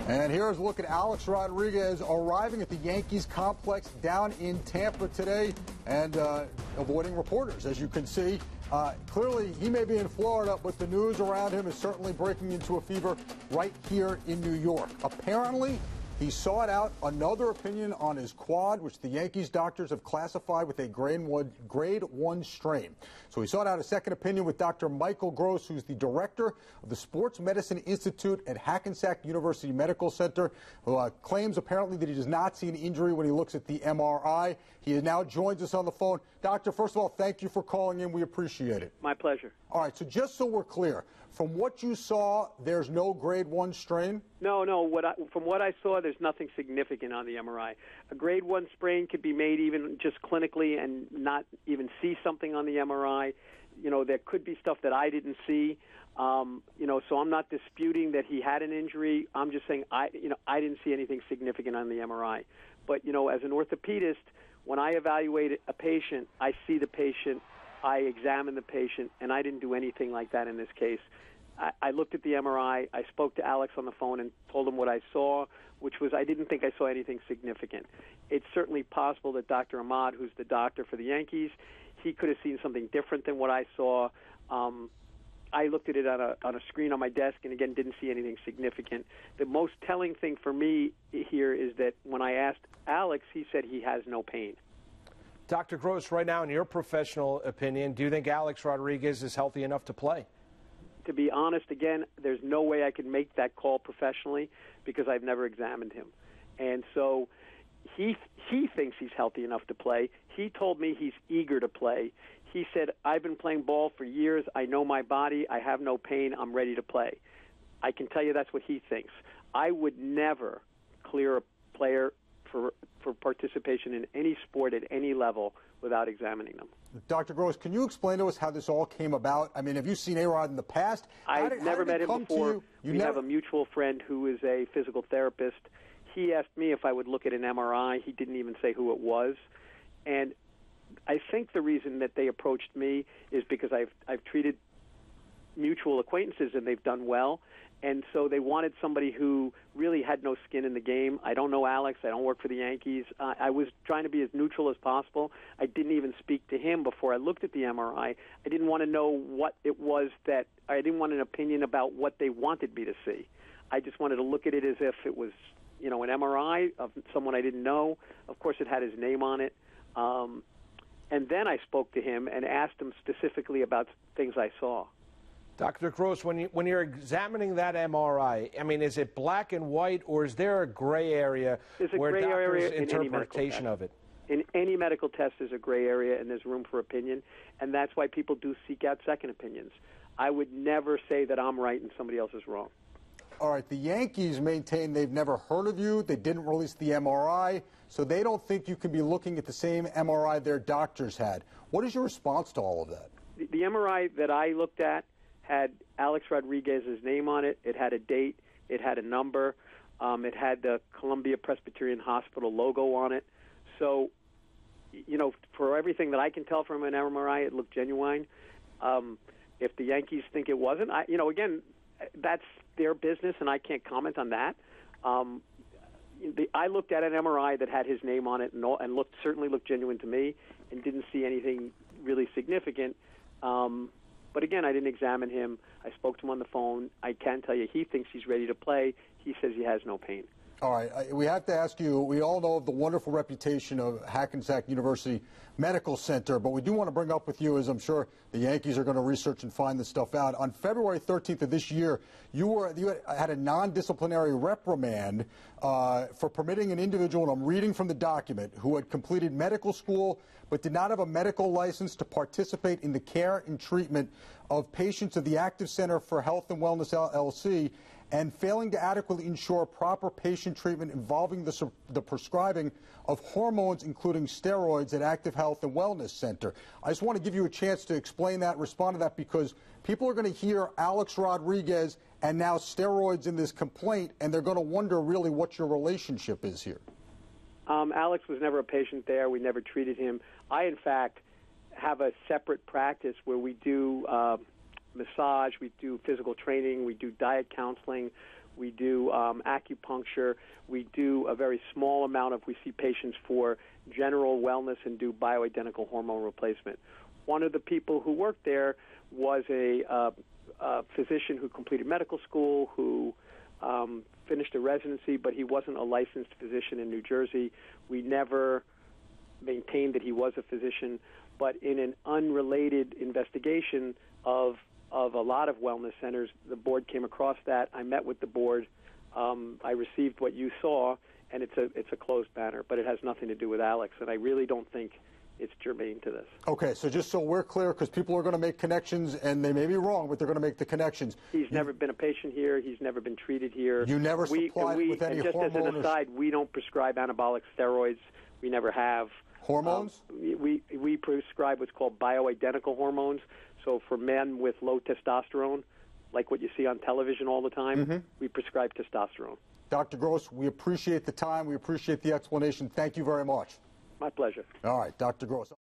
And here's a look at Alex Rodriguez arriving at the Yankees complex down in Tampa today and avoiding reporters, as you can see. Clearly, he may be in Florida, but the news around him is certainly breaking into a fever right here in New York. Apparently, he sought out another opinion on his quad, which the Yankees doctors have classified with a grade 1 strain. So he sought out a second opinion with Dr. Michael Gross, who's the director of the Sports Medicine Institute at Hackensack University Medical Center, who claims apparently that he does not see an injury when he looks at the MRI. He now joins us on the phone. Doctor, first of all, thank you for calling in. We appreciate it. My pleasure. All right, so just so we're clear, from what you saw, there's no grade 1 strain? No. From what I saw, there's nothing significant on the MRI. A grade 1 sprain could be made even just clinically and not even see something on the MRI. You know, there could be stuff that I didn't see. So I'm not disputing that he had an injury. I'm just saying I didn't see anything significant on the MRI. But, as an orthopedist, when I evaluate a patient, I see the patient, I examine the patient, and I didn't do anything like that in this case. I looked at the MRI. I spoke to Alex on the phone and told him what I saw, which was I didn't think I saw anything significant. It's certainly possible that Dr. Ahmad, who's the doctor for the Yankees, he could have seen something different than what I saw. I looked at it on a screen on my desk and, again, didn't see anything significant. The most telling thing for me here is that when I asked Alex, he said he has no pain. Dr. Gross, right now, in your professional opinion, do you think Alex Rodriguez is healthy enough to play? To be honest, again, there's no way I can make that call professionally because I've never examined him. And so he thinks he's healthy enough to play. He told me he's eager to play. He said, I've been playing ball for years. I know my body. I have no pain. I'm ready to play. I can tell you that's what he thinks. I would never clear a player for participation in any sport at any level without examining them. Dr. Gross, can you explain to us how this all came about? I mean, have you seen A-Rod in the past? I've never met him before. We have a mutual friend who is a physical therapist. He asked me if I would look at an MRI. He didn't even say who it was. And I think the reason that they approached me is because I've treated mutual acquaintances and they've done well. And so they wanted somebody who really had no skin in the game. I don't know Alex. I don't work for the Yankees. I was trying to be as neutral as possible. I didn't even speak to him before I looked at the MRI. I didn't want to know what it was that – I didn't want an opinion about what they wanted me to see. I just wanted to look at it as if it was, an MRI of someone I didn't know. Of course, it had his name on it. And then I spoke to him and asked him specifically about things I saw. Dr. Gross, when you're examining that MRI, I mean, is it black and white, or is there a gray area where doctors' interpretation of it? In any medical test, there's a gray area, and there's room for opinion, and that's why people do seek out second opinions. I would never say that I'm right and somebody else is wrong. All right, the Yankees maintain they've never heard of you. They didn't release the MRI, so they don't think you could be looking at the same MRI their doctors had. What is your response to all of that? The MRI that I looked at had Alex Rodriguez's name on it. It had a date. It had a number. It had the Columbia Presbyterian Hospital logo on it. So, for everything that I can tell from an MRI, it looked genuine. If the Yankees think it wasn't, again, that's their business, and I can't comment on that. I looked at an MRI that had his name on it and certainly looked genuine to me and didn't see anything really significant. But again, I didn't examine him. I spoke to him on the phone. I can tell you he thinks he's ready to play. He says he has no pain. All right. We have to ask you, we all know of the wonderful reputation of Hackensack University Medical Center, but we do want to bring up with you, as I'm sure the Yankees are going to research and find this stuff out. On February 13th of this year, you had a non-disciplinary reprimand for permitting an individual, and I'm reading from the document, who had completed medical school but did not have a medical license to participate in the care and treatment of patients of the Active Center for Health and Wellness, LLC, and failing to adequately ensure proper patient treatment involving the prescribing of hormones, including steroids, at Active Health and Wellness Center. I just want to give you a chance to explain that, respond to that, because people are going to hear Alex Rodriguez and now steroids in this complaint, and they're going to wonder really what your relationship is here. Alex was never a patient there. We never treated him. I, in fact, have a separate practice where we do massage, we do physical training, we do diet counseling, We do acupuncture. We do a very small amount of, we see patients for general wellness and do bioidentical hormone replacement. One of the people who worked there was a physician who completed medical school, who finished a residency, but he wasn't a licensed physician in New Jersey. We never maintained that he was a physician, but in an unrelated investigation of a lot of wellness centers, the board came across that. I met with the board. I received what you saw, and it's a closed banner, but it has nothing to do with Alex, and I really don't think it's germane to this. Okay, so just so we're clear, because people are going to make connections, and they may be wrong, but they're going to make the connections. He's never been a patient here. He's never been treated here. You never supplied with any hormones? And just as an aside, we don't prescribe anabolic steroids. We never have. Hormones? We prescribe what's called bioidentical hormones. So for men with low testosterone, like what you see on television all the time, we prescribe testosterone. Dr. Gross, we appreciate the time. We appreciate the explanation. Thank you very much. My pleasure. All right, Dr. Gross.